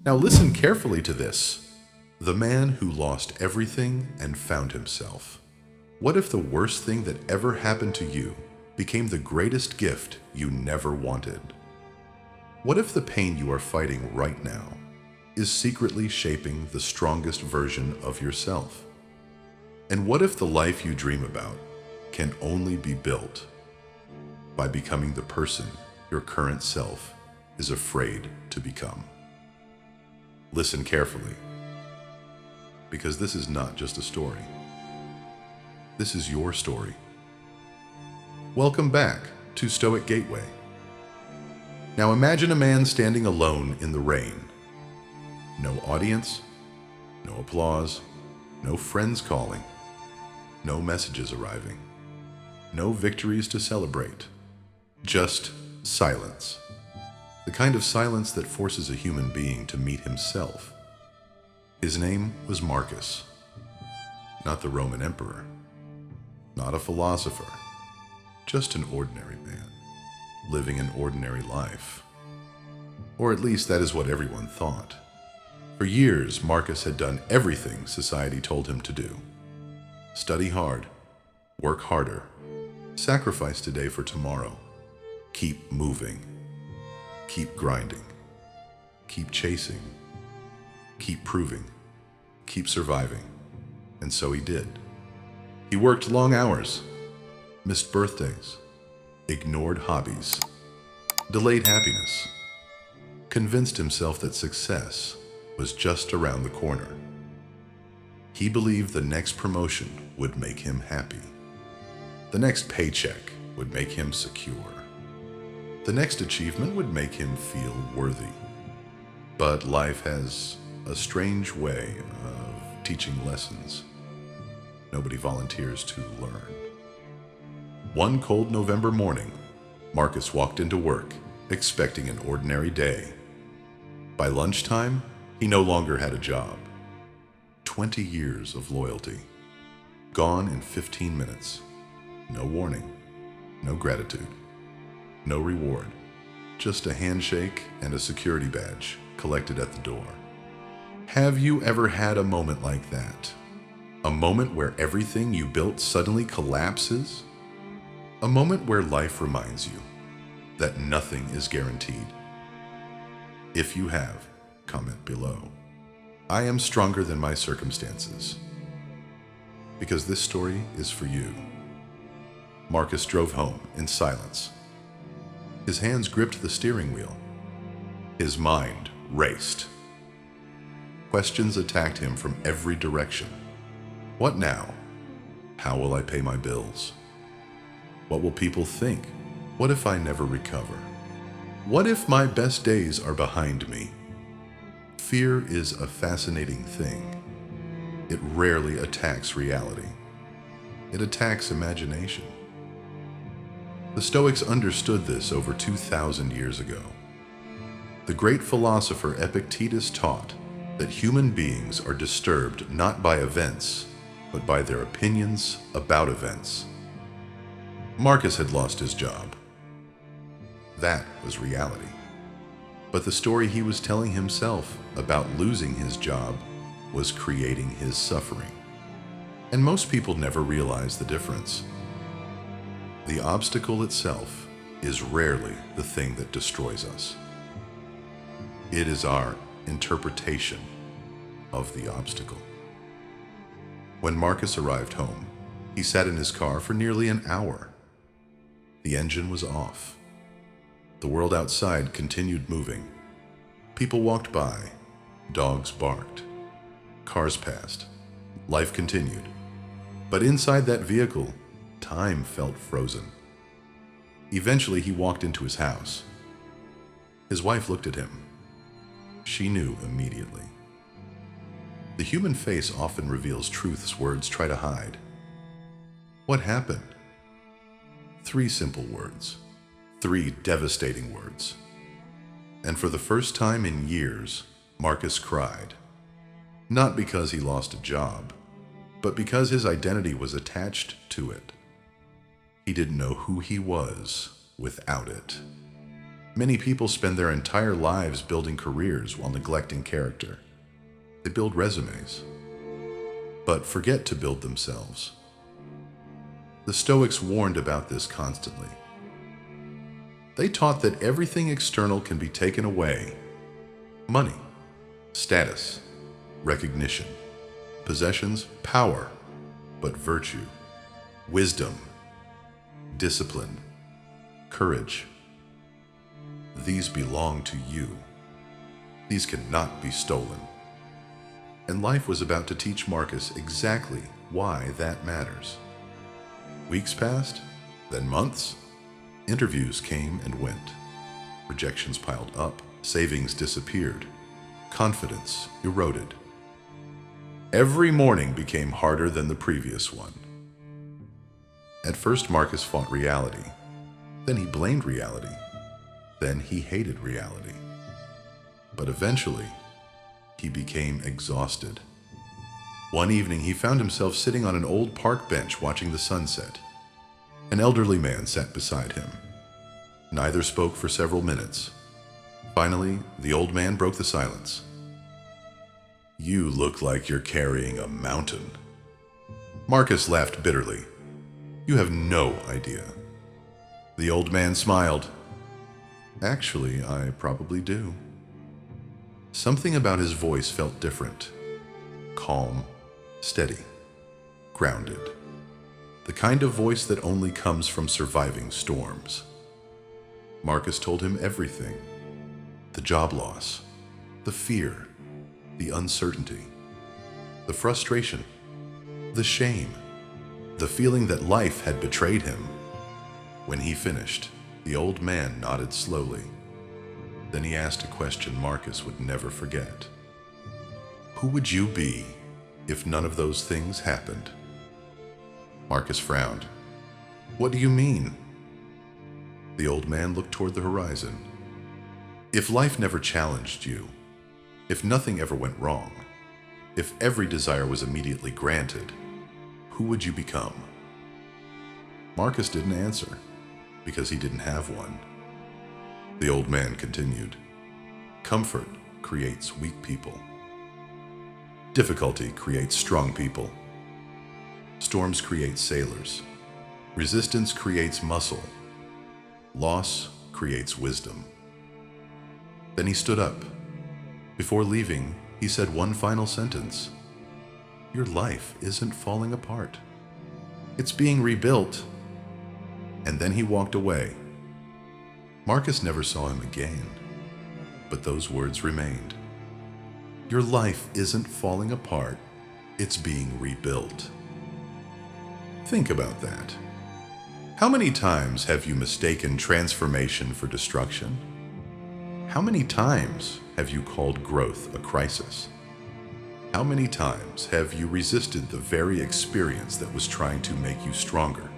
Now listen carefully to this. The man who lost everything and found himself. What if the worst thing that ever happened to you became the greatest gift you never wanted? What if the pain you are fighting right now is secretly shaping the strongest version of yourself? And what if the life you dream about can only be built by becoming the person your current self is afraid to become? Listen carefully, because this is not just a story. This is your story. Welcome back to Stoic Gateway. Now imagine a man standing alone in the rain. No audience, no applause, no friends calling, no messages arriving, no victories to celebrate, just silence. The kind of silence that forces a human being to meet himself. His name was Marcus, not the Roman emperor, not a philosopher, just an ordinary man, living an ordinary life. Or at least that is what everyone thought. For years, Marcus had done everything society told him to do. Study hard, work harder, sacrifice today for tomorrow, keep moving, keep grinding, keep chasing, keep proving, keep surviving. And so he did. He worked long hours, missed birthdays, ignored hobbies, delayed happiness, convinced himself that success was just around the corner. He believed the next promotion would make him happy. The next paycheck would make him secure. The next achievement would make him feel worthy. But life has a strange way of teaching lessons nobody volunteers to learn. One cold November morning, Marcus walked into work, expecting an ordinary day. By lunchtime, he no longer had a job. 20 years of loyalty, gone in 15 minutes. No warning, no gratitude, no reward, just a handshake and a security badge collected at the door. Have you ever had a moment like that? A moment where everything you built suddenly collapses? A moment where life reminds you that nothing is guaranteed. If you have, comment below. I am stronger than my circumstances. Because this story is for you. Marcus drove home in silence. His hands gripped the steering wheel. His mind raced. Questions attacked him from every direction. What now? How will I pay my bills? What will people think? What if I never recover? What if my best days are behind me? Fear is a fascinating thing. It rarely attacks reality. It attacks imagination. The Stoics understood this over 2,000 years ago. The great philosopher Epictetus taught that human beings are disturbed not by events, but by their opinions about events. Marcus had lost his job. That was reality. But the story he was telling himself about losing his job was creating his suffering. And most people never realize the difference. The obstacle itself is rarely the thing that destroys us. It is our interpretation of the obstacle. When Marcus arrived home, he sat in his car for nearly an hour. The engine was off. The world outside continued moving. People walked by. Dogs barked. Cars passed. Life continued. But inside that vehicle, time felt frozen. Eventually, he walked into his house. His wife looked at him. She knew immediately. The human face often reveals truths words try to hide. What happened? 3 simple words. 3 devastating words. And for the first time in years, Marcus cried. Not because he lost a job, but because his identity was attached to it. He didn't know who he was without it. Many people spend their entire lives building careers while neglecting character. They build resumes, but forget to build themselves. The Stoics warned about this constantly. They taught that everything external can be taken away: money, status, recognition, possessions, power, but virtue, wisdom, discipline, courage, these belong to you. These cannot be stolen. And life was about to teach Marcus exactly why that matters. Weeks passed, then months. Interviews came and went. Rejections piled up, savings disappeared, confidence eroded. Every morning became harder than the previous one. At first, Marcus fought reality. Then he blamed reality. Then he hated reality. But eventually, he became exhausted. One evening, he found himself sitting on an old park bench watching the sunset. An elderly man sat beside him. Neither spoke for several minutes. Finally, the old man broke the silence. "You look like you're carrying a mountain." Marcus laughed bitterly. "You have no idea." The old man smiled. "Actually, I probably do." Something about his voice felt different. Calm, steady, grounded. The kind of voice that only comes from surviving storms. Marcus told him everything. The job loss, the fear, the uncertainty, the frustration, the shame, the feeling that life had betrayed him. When he finished, the old man nodded slowly. Then he asked a question Marcus would never forget. "Who would you be if none of those things happened?" Marcus frowned. "What do you mean?" The old man looked toward the horizon. "If life never challenged you, if nothing ever went wrong, if every desire was immediately granted, who would you become?" Marcus didn't answer, because he didn't have one. The old man continued, "Comfort creates weak people. Difficulty creates strong people. Storms create sailors. Resistance creates muscle. Loss creates wisdom." Then he stood up. Before leaving, he said one final sentence. "Your life isn't falling apart. It's being rebuilt." And then he walked away. Marcus never saw him again, but those words remained. Your life isn't falling apart, it's being rebuilt. Think about that. How many times have you mistaken transformation for destruction? How many times have you called growth a crisis? How many times have you resisted the very experience that was trying to make you stronger?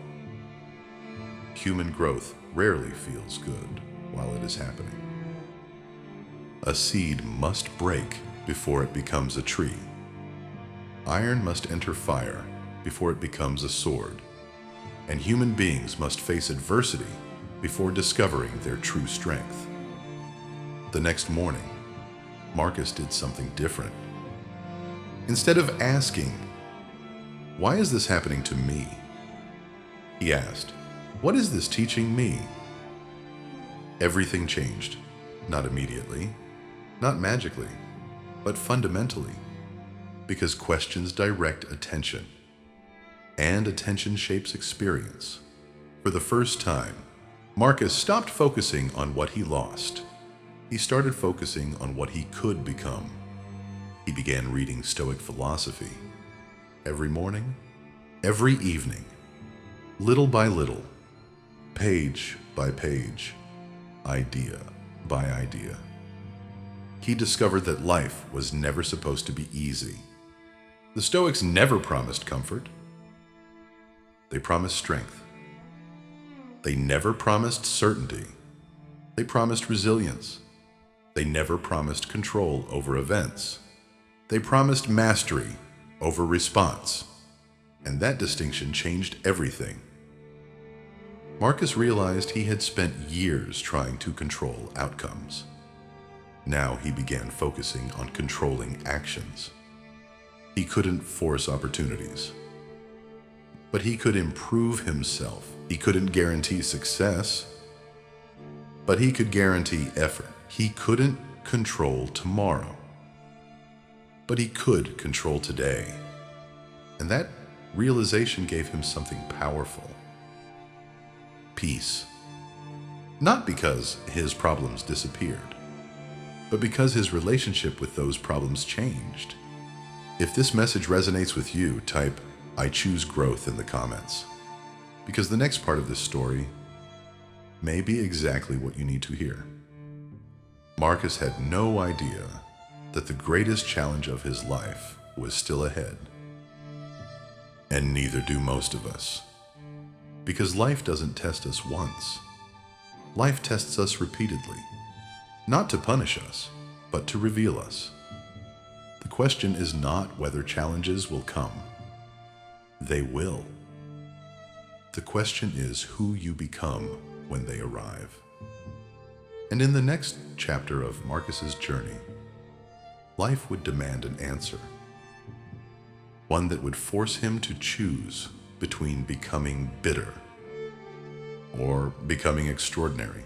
Human growth rarely feels good while it is happening. A seed must break before it becomes a tree. Iron must enter fire before it becomes a sword. And human beings must face adversity before discovering their true strength. The next morning, Marcus did something different. Instead of asking, "Why is this happening to me?" he asked, "What is this teaching me?" Everything changed, not immediately, not magically, but fundamentally, because questions direct attention, and attention shapes experience. For the first time, Marcus stopped focusing on what he lost. He started focusing on what he could become. He began reading Stoic philosophy every morning, every evening, little by little, page by page, idea by idea. He discovered that life was never supposed to be easy. The Stoics never promised comfort. They promised strength. They never promised certainty. They promised resilience. They never promised control over events. They promised mastery over response. And that distinction changed everything. Marcus realized he had spent years trying to control outcomes. Now he began focusing on controlling actions. He couldn't force opportunities, but he could improve himself. He couldn't guarantee success, but he could guarantee effort. He couldn't control tomorrow, but he could control today. And that realization gave him something powerful: peace. Not because his problems disappeared, but because his relationship with those problems changed. If this message resonates with you, type "I choose growth" in the comments, because the next part of this story may be exactly what you need to hear. Marcus had no idea that the greatest challenge of his life was still ahead. And neither do most of us. Because life doesn't test us once. Life tests us repeatedly, not to punish us, but to reveal us. The question is not whether challenges will come. They will. The question is who you become when they arrive. And in the next chapter of Marcus's journey, life would demand an answer. One that would force him to choose between becoming bitter or becoming extraordinary.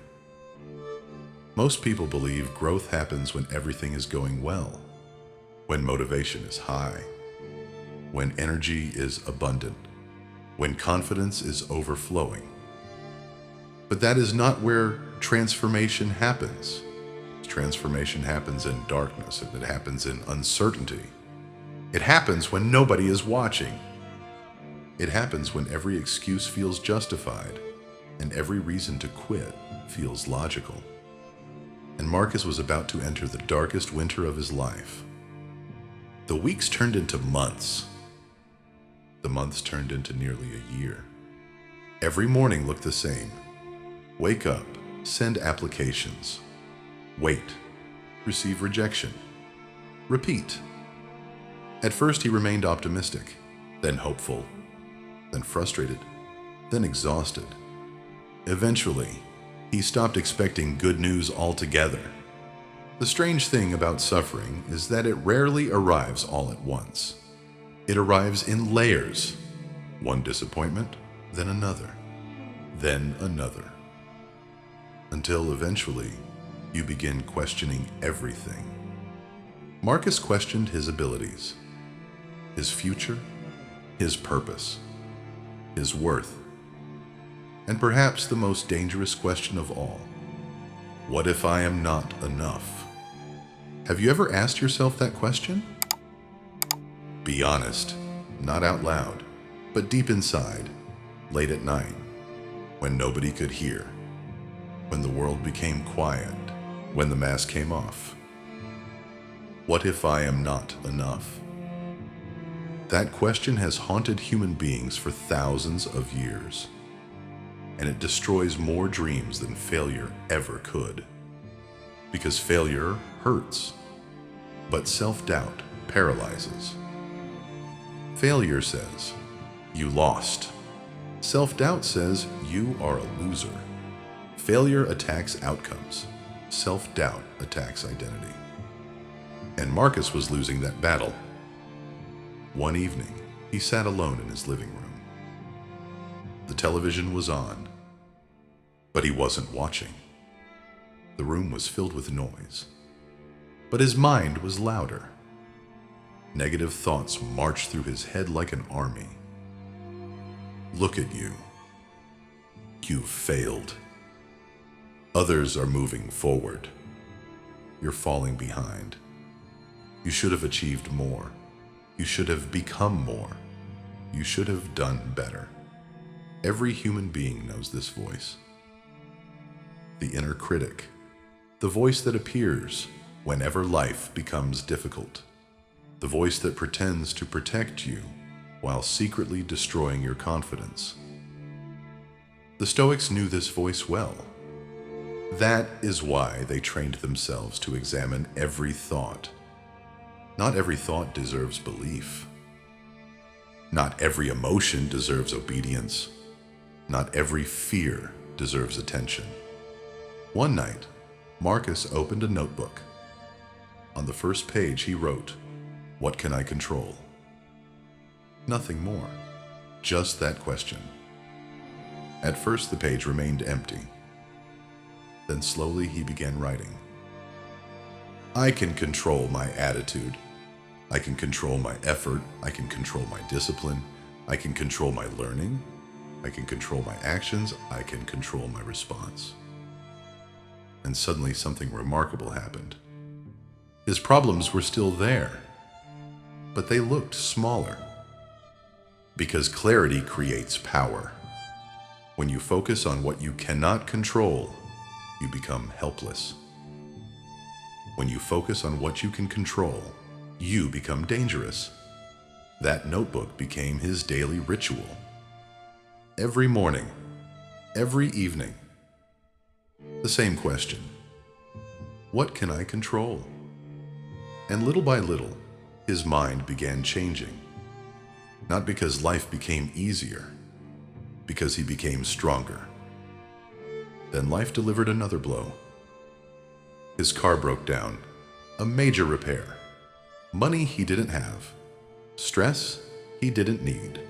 Most people believe growth happens when everything is going well, when motivation is high, when energy is abundant, when confidence is overflowing. But that is not where transformation happens. Transformation happens in darkness, and it happens in uncertainty. It happens when nobody is watching. It happens when every excuse feels justified and every reason to quit feels logical. And Marcus was about to enter the darkest winter of his life. The weeks turned into months. The months turned into nearly a year. Every morning looked the same. Wake up, send applications. Wait, receive rejection. Repeat. At first he remained optimistic, then hopeful, then frustrated, then exhausted. Eventually, he stopped expecting good news altogether. The strange thing about suffering is that it rarely arrives all at once. It arrives in layers. One disappointment, then another, until eventually you begin questioning everything. Marcus questioned his abilities, his future, his purpose, his worth, and perhaps the most dangerous question of all: what if I am not enough? Have you ever asked yourself that question? Be honest, not out loud, but deep inside, late at night, when nobody could hear, when the world became quiet, when the mask came off. What if I am not enough? That question has haunted human beings for thousands of years, and it destroys more dreams than failure ever could. Because failure hurts, but self-doubt paralyzes. Failure says, you lost. Self-doubt says, you are a loser. Failure attacks outcomes. Self-doubt attacks identity. And Marcus was losing that battle. One evening, he sat alone in his living room. The television was on, but he wasn't watching. The room was filled with noise, but his mind was louder. Negative thoughts marched through his head like an army. Look at you. You've failed. Others are moving forward. You're falling behind. You should have achieved more. You should have become more. You should have done better. Every human being knows this voice. The inner critic. The voice that appears whenever life becomes difficult. The voice that pretends to protect you while secretly destroying your confidence. The Stoics knew this voice well. That is why they trained themselves to examine every thought. Not every thought deserves belief. Not every emotion deserves obedience. Not every fear deserves attention. One night, Marcus opened a notebook. On the first page he wrote, "What can I control?" Nothing more, just that question. At first the page remained empty. Then slowly he began writing. "I can control my attitude. I can control my effort. I can control my discipline. I can control my learning. I can control my actions. I can control my response." And suddenly something remarkable happened. His problems were still there, but they looked smaller. Because clarity creates power. When you focus on what you cannot control, you become helpless. When you focus on what you can control, you become dangerous. That notebook became his daily ritual. Every morning, every evening, the same question: what can I control? And little by little, his mind began changing. Not because life became easier, because he became stronger. Then life delivered another blow. His car broke down, a major repair. Money he didn't have. Stress he didn't need.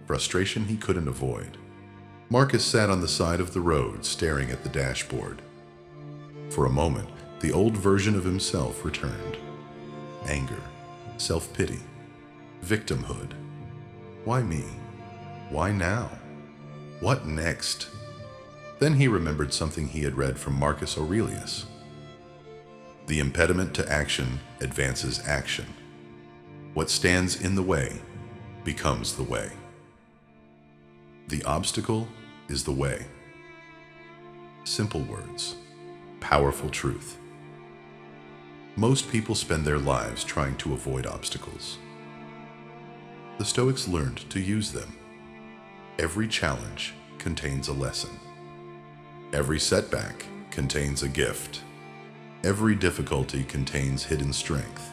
Frustration he couldn't avoid. Marcus sat on the side of the road, staring at the dashboard. For a moment, the old version of himself returned. Anger, self-pity, victimhood. Why me? Why now? What next? Then he remembered something he had read from Marcus Aurelius. The impediment to action advances action. What stands in the way becomes the way. The obstacle is the way. Simple words, powerful truth. Most people spend their lives trying to avoid obstacles. The Stoics learned to use them. Every challenge contains a lesson. Every setback contains a gift. Every difficulty contains hidden strength.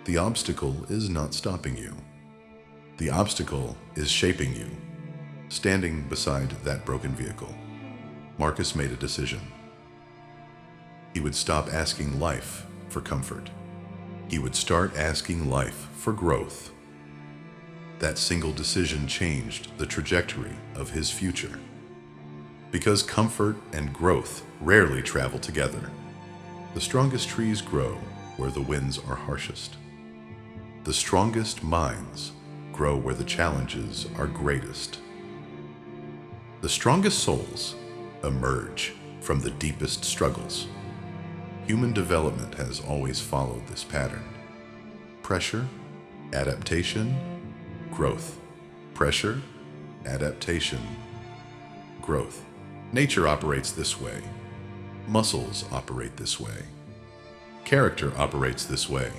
The obstacle is not stopping you. The obstacle is shaping you. Standing beside that broken vehicle, Marcus made a decision. He would stop asking life for comfort. He would start asking life for growth. That single decision changed the trajectory of his future. Because comfort and growth rarely travel together. The strongest trees grow where the winds are harshest. The strongest minds grow where the challenges are greatest. The strongest souls emerge from the deepest struggles. Human development has always followed this pattern. Pressure, adaptation, growth. Pressure, adaptation, growth. Nature operates this way. Muscles operate this way. Character operates this way.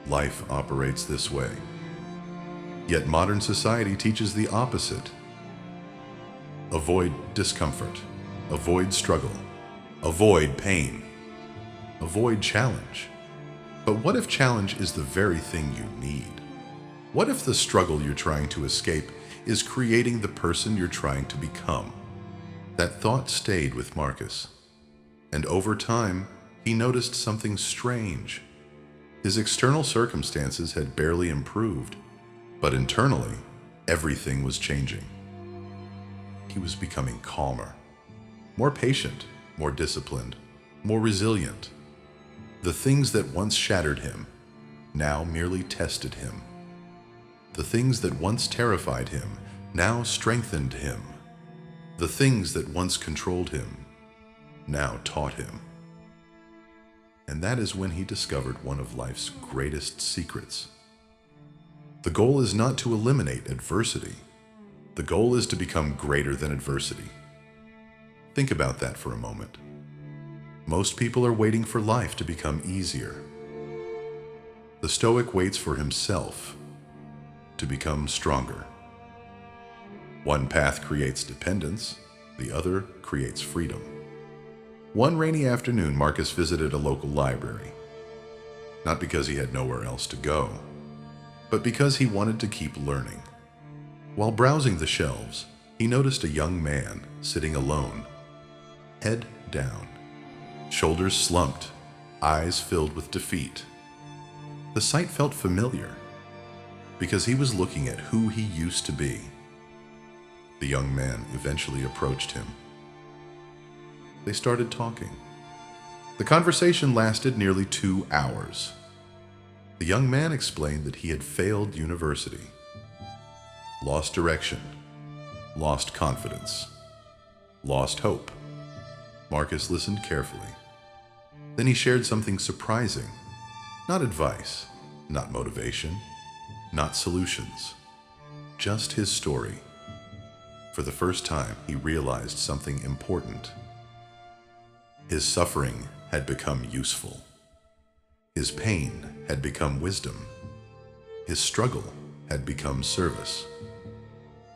Life operates this way. Yet modern society teaches the opposite. Avoid discomfort. Avoid struggle. Avoid pain. Avoid challenge. But what if challenge is the very thing you need? What if the struggle you're trying to escape is creating the person you're trying to become? That thought stayed with Marcus. And over time, he noticed something strange. His external circumstances had barely improved, but internally, everything was changing. He was becoming calmer, more patient, more disciplined, more resilient. The things that once shattered him now merely tested him. The things that once terrified him now strengthened him. The things that once controlled him now taught him. And that is when he discovered one of life's greatest secrets. The goal is not to eliminate adversity. The goal is to become greater than adversity. Think about that for a moment. Most people are waiting for life to become easier. The Stoic waits for himself to become stronger. One path creates dependence, the other creates freedom. One rainy afternoon, Marcus visited a local library. Not because he had nowhere else to go, but because he wanted to keep learning. While browsing the shelves, he noticed a young man sitting alone, head down, shoulders slumped, eyes filled with defeat. The sight felt familiar because he was looking at who he used to be. The young man eventually approached him. They started talking. The conversation lasted nearly 2 hours. The young man explained that he had failed university, lost direction, lost confidence, lost hope. Marcus listened carefully. Then he shared something surprising. Not advice, not motivation, not solutions, just his story. For the first time, he realized something important. His suffering had become useful. His pain had become wisdom. His struggle had become service.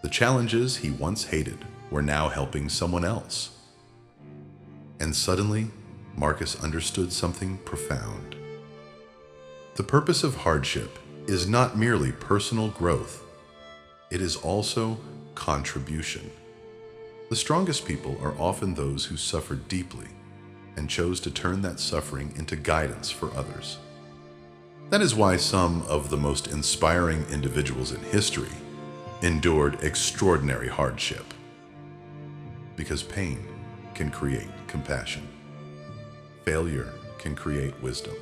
The challenges he once hated were now helping someone else. And suddenly, Marcus understood something profound. The purpose of hardship is not merely personal growth. It is also contribution. The strongest people are often those who suffered deeply and chose to turn that suffering into guidance for others. That is why some of the most inspiring individuals in history endured extraordinary hardship. Because pain can create compassion. Failure can create wisdom.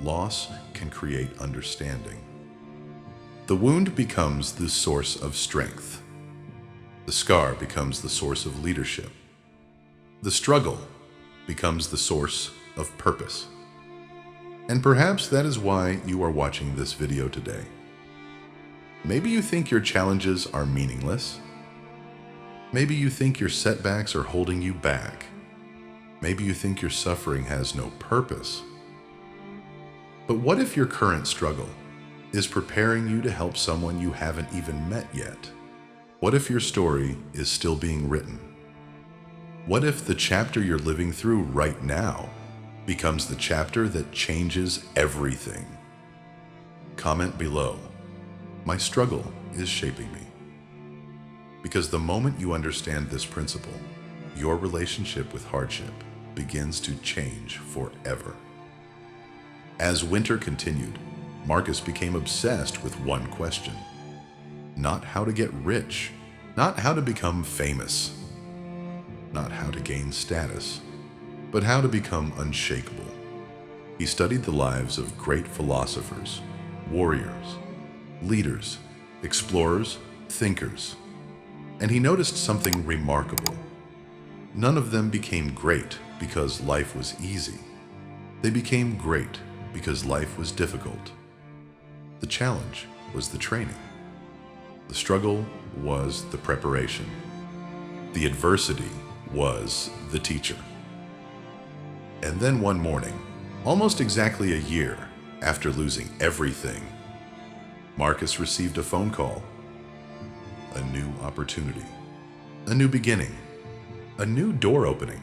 Loss can create understanding. The wound becomes the source of strength. The scar becomes the source of leadership. The struggle becomes the source of purpose. And perhaps that is why you are watching this video today. Maybe you think your challenges are meaningless. Maybe you think your setbacks are holding you back. Maybe you think your suffering has no purpose. But what if your current struggle is preparing you to help someone you haven't even met yet? What if your story is still being written? What if the chapter you're living through right now becomes the chapter that changes everything? Comment below. My struggle is shaping me. Because the moment you understand this principle, your relationship with hardship begins to change forever. As winter continued, Marcus became obsessed with one question. Not how to get rich, not how to become famous, not how to gain status, but how to become unshakable. He studied the lives of great philosophers, warriors, leaders, explorers, thinkers, and he noticed something remarkable. None of them became great because life was easy. They became great because life was difficult. The challenge was the training. The struggle was the preparation. The adversity was the teacher. And then one morning, almost exactly a year after losing everything, Marcus received a phone call. A new opportunity, a new beginning, a new door opening.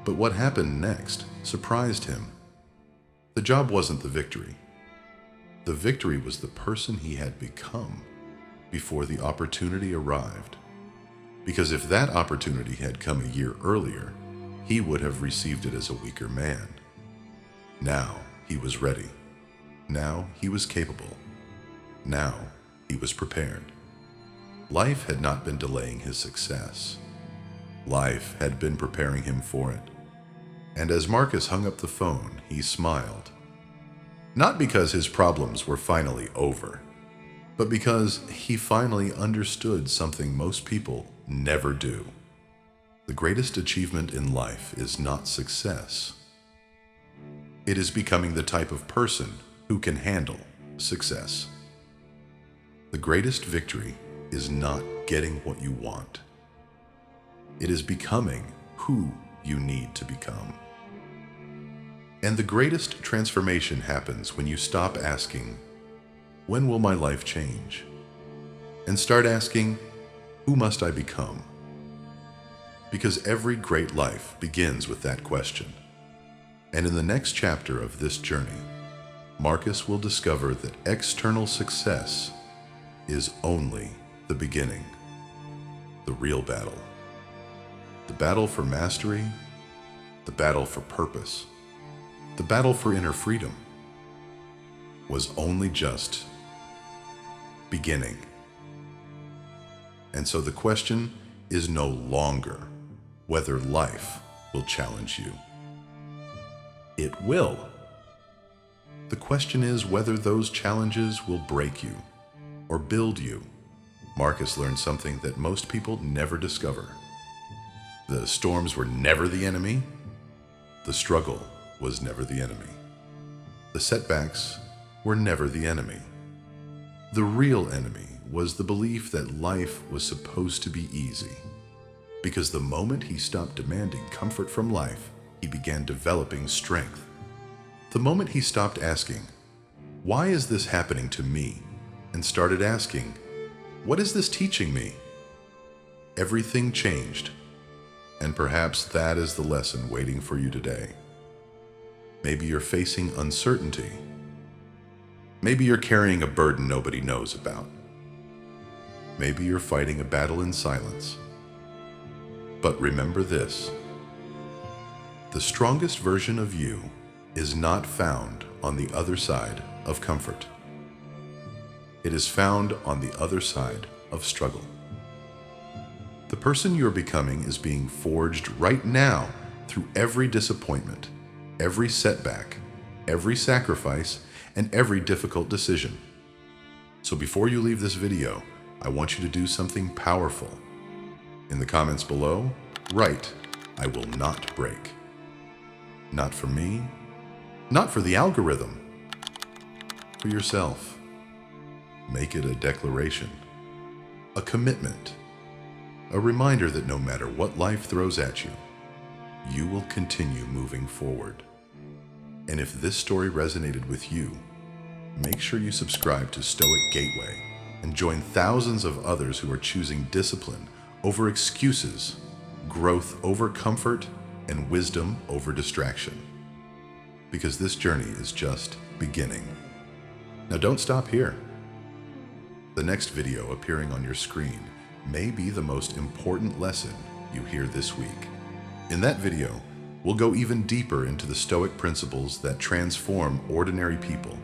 But what happened next surprised him. The job wasn't the victory. The victory was the person he had become before the opportunity arrived. Because if that opportunity had come a year earlier, he would have received it as a weaker man. Now he was ready. Now he was capable. Now he was prepared. Life had not been delaying his success. Life had been preparing him for it. And as Marcus hung up the phone, he smiled. Not because his problems were finally over, but because he finally understood something most people never do. The greatest achievement in life is not success. It is becoming the type of person who can handle success. The greatest victory is not getting what you want. It is becoming who you need to become. And the greatest transformation happens when you stop asking, when will my life change? And start asking, who must I become? Because every great life begins with that question. And in the next chapter of this journey, Marcus will discover that external success is only the beginning. the real battle. The battle for mastery, the battle for purpose, the battle for inner freedom was only just beginning. And so the question is no longer whether life will challenge you. It will. The question is whether those challenges will break you or build you. Marcus learned something that most people never discover. The storms were never the enemy. The struggle was never the enemy. The setbacks were never the enemy. The real enemy was the belief that life was supposed to be easy. Because the moment he stopped demanding comfort from life, he began developing strength. The moment he stopped asking, "Why is this happening to me?" and started asking, "What is this teaching me?" everything changed. And perhaps that is the lesson waiting for you today. Maybe you're facing uncertainty. Maybe you're carrying a burden nobody knows about. Maybe you're fighting a battle in silence. But remember this: the strongest version of you is not found on the other side of comfort. It is found on the other side of struggle. The person you're becoming is being forged right now through every disappointment, every setback, every sacrifice, and every difficult decision. So before you leave this video, I want you to do something powerful. In the comments below, write, "I will not break." Not for me, not for the algorithm, for yourself. Make it a declaration, a commitment, a reminder that no matter what life throws at you, you will continue moving forward. And if this story resonated with you, make sure you subscribe to Stoic Gateway and join thousands of others who are choosing discipline over excuses, growth over comfort, and wisdom over distraction. Because this journey is just beginning. Now don't stop here. The next video appearing on your screen may be the most important lesson you hear this week. In that video, we'll go even deeper into the Stoic principles that transform ordinary people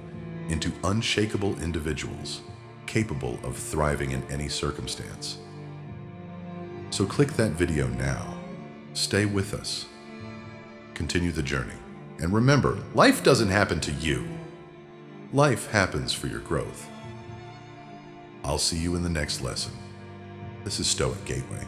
into unshakable individuals capable of thriving in any circumstance. So click that video now. Stay with us. Continue the journey. And remember, life doesn't happen to you. Life happens for your growth. I'll see you in the next lesson. This is Stoic Gateway.